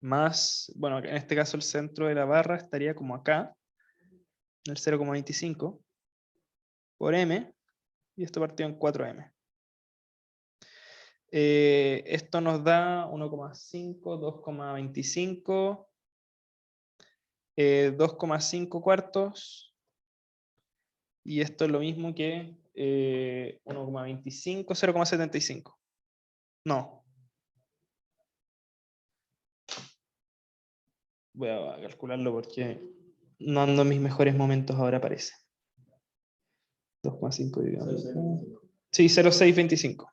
[SPEAKER 1] más, bueno, en este caso el centro de la barra estaría como acá, el 0,25 por m, y esto partido en 4m. Esto nos da 1,5, 2,25, 2,5 cuartos, Y esto es lo mismo que 1,25, 0,75. No. Voy a calcularlo porque no ando en mis mejores momentos ahora, parece. 2,5 dividido. Sí, 0,625.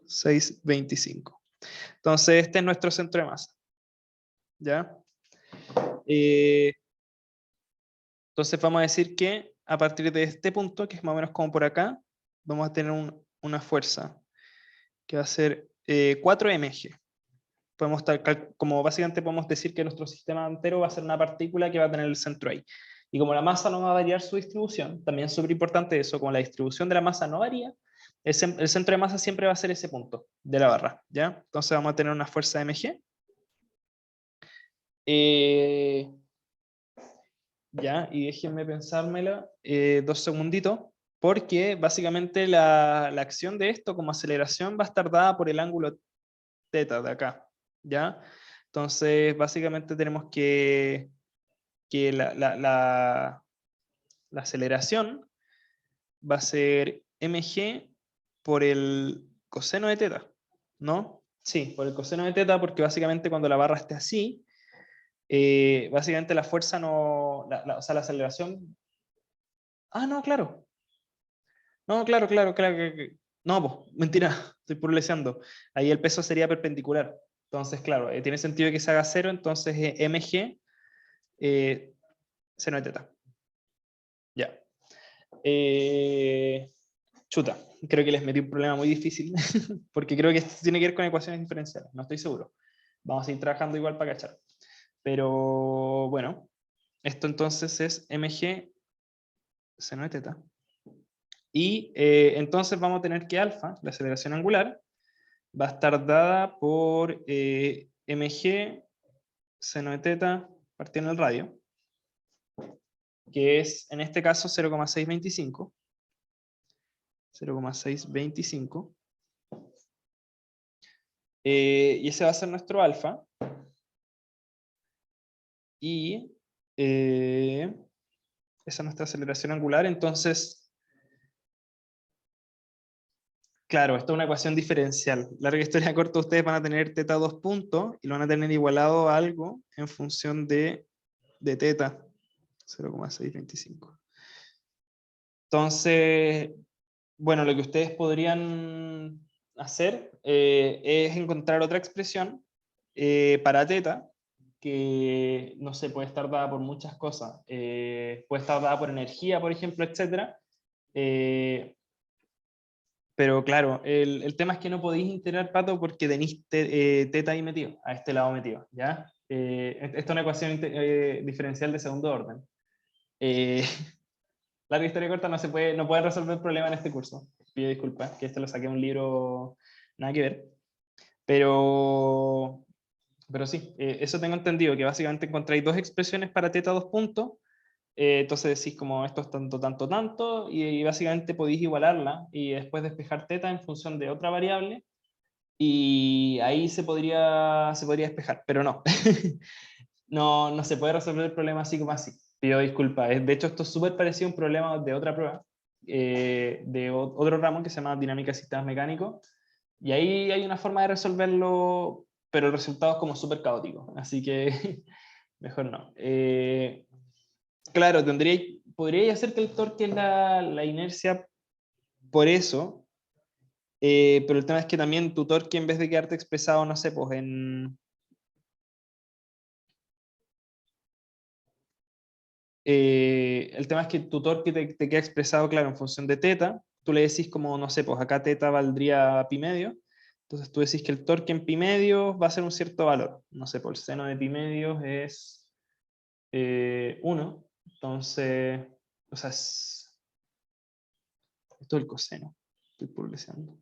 [SPEAKER 1] 625. Entonces, este es nuestro centro de masa. ¿Ya? Entonces vamos a decir que a partir de este punto, que es más o menos como por acá, vamos a tener una fuerza que va a ser 4 mg. Podemos como básicamente podemos decir que nuestro sistema entero va a ser una partícula que va a tener el centro ahí. Y como la masa no va a variar su distribución, también es súper importante eso, como la distribución de la masa no varía, el centro de masa siempre va a ser ese punto de la barra, ¿ya? Entonces vamos a tener una fuerza mg. Ya, y déjenme pensármela 2 segunditos, porque básicamente la acción de esto como aceleración va a estar dada por el ángulo teta de acá, ¿ya? Entonces, básicamente tenemos que la aceleración va a ser mg por el coseno de teta, ¿no? Sí, por el coseno de teta, porque básicamente cuando la barra esté así, básicamente la fuerza no, o sea, la aceleración... Ah, no, claro. No, claro. No, pues, mentira, estoy burleando. Ahí el peso sería perpendicular. Entonces, claro, tiene sentido que se haga cero, entonces mg, seno de teta. Ya. Chuta, creo que les metí un problema muy difícil, porque creo que esto tiene que ver con ecuaciones diferenciales, no estoy seguro. Vamos a seguir trabajando igual para cachar. Pero bueno, esto entonces es mg, seno de teta. Y entonces vamos a tener que alfa, la aceleración angular, va a estar dada por mg seno de teta partido en el radio, que es en este caso 0,625. 0,625. Y ese va a ser nuestro alfa. Y esa es nuestra aceleración angular. Entonces, claro, esto es una ecuación diferencial. Larga historia corta, ustedes van a tener teta 2 puntos y lo van a tener igualado a algo en función de teta. 0,625. Entonces, bueno, lo que ustedes podrían hacer es encontrar otra expresión para teta que, no sé, puede estar dada por muchas cosas. Puede estar dada por energía, por ejemplo, etc. Pero claro, el tema es que no podéis integrar, Pato, porque tenéis teta ahí metido, a este lado metido, ¿ya? Esta es una ecuación diferencial de segundo orden. Eh, Larga historia corta, no puede resolver el problema en este curso. Pido disculpas, que este lo saqué de un libro nada que ver. Pero sí, eso tengo entendido, que básicamente encontráis dos expresiones para teta 2 puntos, entonces decís como esto es tanto, y básicamente podéis igualarla y después despejar teta en función de otra variable, y ahí se podría despejar, pero no. No se puede resolver el problema así como así. Pido disculpas. De hecho, esto es súper parecido a un problema de otra prueba, de otro ramo que se llama dinámica de sistemas mecánicos. Y ahí hay una forma de resolverlo, pero el resultado es como súper caótico. Así que mejor no. Claro, podría hacer que el torque es la inercia por eso, pero el tema es que también tu torque, en vez de quedarte expresado, no sé, pues el tema es que tu torque te queda expresado, claro, en función de teta. Tú le decís como, no sé, pues acá teta valdría pi medio. Entonces tú decís que el torque en pi medio va a ser un cierto valor. No sé, por el seno de pi medio es 1. Entonces, o sea, esto es el coseno. Estoy publicando.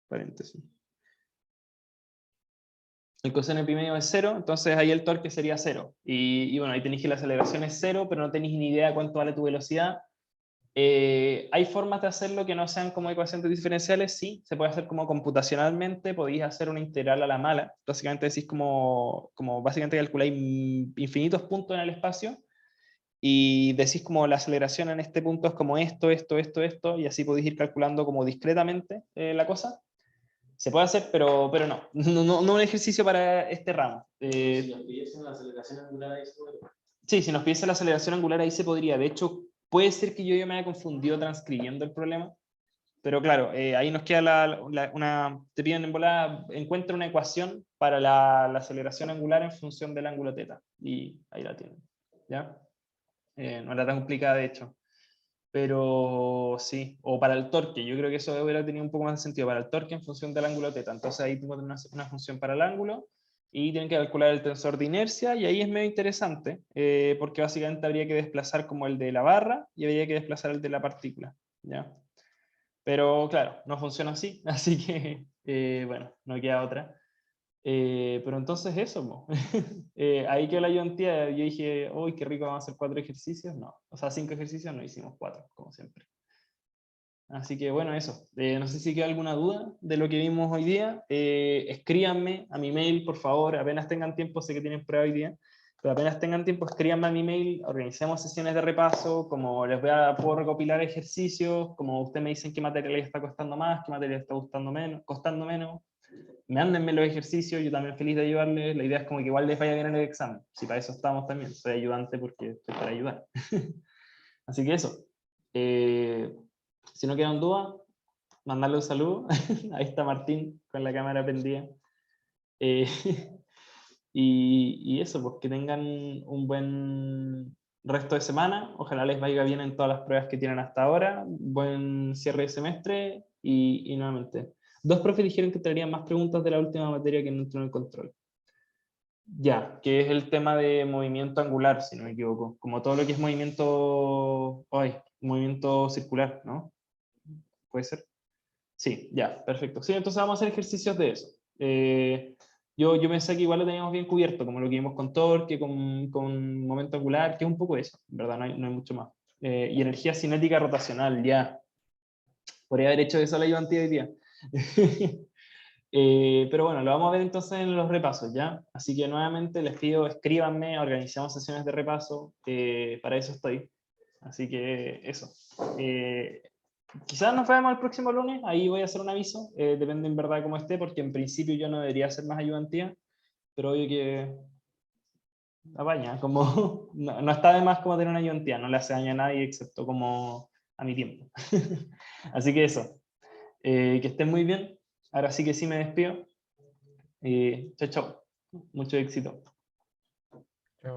[SPEAKER 1] Paréntesis. El coseno de pi medio es 0, entonces ahí el torque sería 0. Y bueno, ahí tenéis que la aceleración es 0, pero no tenéis ni idea cuánto vale tu velocidad. ¿Hay formas de hacerlo que no sean como ecuaciones diferenciales? Sí, se puede hacer como computacionalmente, podéis hacer una integral a la mala. Básicamente decís como básicamente calculáis infinitos puntos en el espacio y decís como la aceleración en este punto es como esto, y así podéis ir calculando como discretamente la cosa. Se puede hacer, pero no. No un ejercicio para este ramo.
[SPEAKER 2] Si nos pidiesen la aceleración angular ahí se podría.
[SPEAKER 1] Sí, si nos pidiese la aceleración angular ahí se podría. De hecho, puede ser que yo ya me haya confundido transcribiendo el problema. Pero claro, ahí nos queda te piden en volada, encuentra una ecuación para la aceleración angular en función del ángulo θ. Y ahí la tienen. ¿Ya? No era tan complicada, de hecho. Pero sí, o para el torque, yo creo que eso hubiera tenido un poco más de sentido, para el torque en función del ángulo θ. Entonces ahí tengo una función para el ángulo y tienen que calcular el tensor de inercia, y ahí es medio interesante, porque básicamente habría que desplazar como el de la barra y habría que desplazar el de la partícula. ¿Ya? Pero claro, no funciona así, así que bueno, no queda otra. Pero entonces eso, po. Ahí quedó la ayudantía. Yo dije, uy, qué rico, vamos a hacer 4 ejercicios. No, o sea, 5 ejercicios, no hicimos 4, como siempre. Así que bueno, eso. No sé si queda alguna duda de lo que vimos hoy día. Escríbanme a mi mail, por favor, apenas tengan tiempo, sé que tienen prueba hoy día, pero apenas tengan tiempo, escríbanme a mi mail, organicemos sesiones de repaso, como puedo recopilar ejercicios, como ustedes me dicen qué material les está costando más, qué material les está costando menos. Mándenme los ejercicios, yo también feliz de ayudarles. La idea es como que igual les vaya bien en el examen. Si para eso estamos también, soy ayudante porque estoy para ayudar. Así que eso. Si no quedan dudas, mandarle un saludo. Ahí está Martín con la cámara prendida. Eh, y eso, pues que tengan un buen resto de semana. Ojalá les vaya bien en todas las pruebas que tienen hasta ahora. Buen cierre de semestre y nuevamente. 2 profes dijeron que traerían más preguntas de la última materia que no entró en el control. Ya, que es el tema de movimiento angular, si no me equivoco. Como todo lo que es movimiento circular, ¿no? ¿Puede ser? Sí, ya, perfecto. Sí, entonces vamos a hacer ejercicios de eso. Yo pensé que igual lo teníamos bien cubierto, como lo que vimos con torque, con momento angular, que es un poco eso, en verdad, no hay mucho más. Y energía cinética rotacional, ya. Podría haber hecho eso la ayudantía hoy día. Pero bueno, lo vamos a ver entonces en los repasos, ¿ya? Así que nuevamente les pido, escríbanme, organizamos sesiones de repaso, para eso estoy. Así que eso. Quizás nos veamos el próximo lunes, ahí voy a hacer un aviso, depende en verdad cómo esté, porque en principio yo no debería hacer más ayudantía, pero obvio que apaña, como no está de más como tener una ayudantía, no le hace daño a nadie excepto como a mi tiempo. Así que eso, que estén muy bien, ahora sí que sí me despido. Chao, chao. Mucho éxito.